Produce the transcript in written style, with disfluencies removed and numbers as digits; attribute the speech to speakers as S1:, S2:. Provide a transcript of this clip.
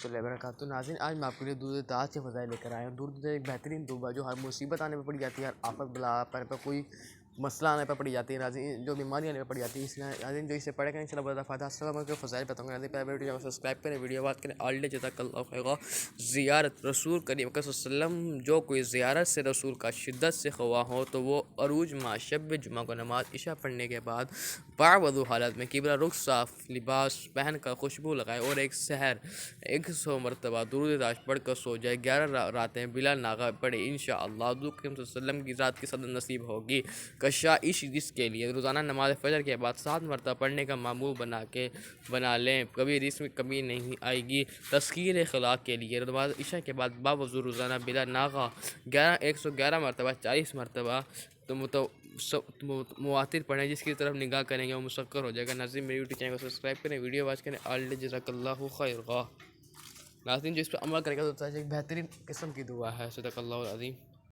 S1: وبرکاتہ۔ ناظرین آج میں آپ کے لیے درود تاج کے فضائل لے کر آیا ہوں۔ درود ایک بہترین دعا جو ہر مصیبت آنے پہ پڑی جاتی ہے، ہر آفت بلا پر کوئی مسئلہ آنے پہ پڑی جاتی ہے، ناظرین جو بیماری آنے پہ پڑی جاتی ہے، اس لیے ناظرین جو اسے پڑھے گا انشاءاللہ بہت زیادہ فائدہ حاصل ہوگا۔ میں آپ کو فضائل بتاؤں گا، ناظرین پہلے ویڈیو کو سبسکرائب کریں، ویڈیو بات کریں، آل جزاک اللہ خیرا۔ زیارت رسول کریم صلی اللہ علیہ وسلم، جو کوئی زیارت سے رسول کا شدت سے خواہ ہو تو وہ عروج ماہ شب جمعہ کو نماز عشاء پڑھنے کے بعد باوضو حالت میں قبلہ رخ صاف لباس پہن کر خوشبو لگائے اور ایک سحر 100 مرتبہ درود تاج پڑھ کر سو جائے، 11 راتیں بلا ناغہ پڑھے، انشاءاللہ حضور کریم صلی اللہ علیہ وسلم کی ذات کی صدر نصیب ہوگی۔ کشائش جس کے لیے روزانہ نماز فجر کے بعد 7 مرتبہ پڑھنے کا معمول بنا لیں، کبھی رزق میں کمی نہیں آئے گی۔ تذکیر اخلاق کے لیے نماز عشاء کے بعد باوضو روزانہ بلا ناغہ 111 مرتبہ 40 مرتبہ مواتر پڑھیں، جس کی طرف نگاہ کریں گے وہ مسکر ہو جائے گا۔ ناظرین میری یوٹیوب چینل کو سبسکرائب کریں، ویڈیو واچ کریں، آل جزاک اللہ خیرا۔ ناظرین جو اس پہ عمل کرے گا تو ایک بہترین قسم کی دعا ہے۔ صدق اللہ العظیم۔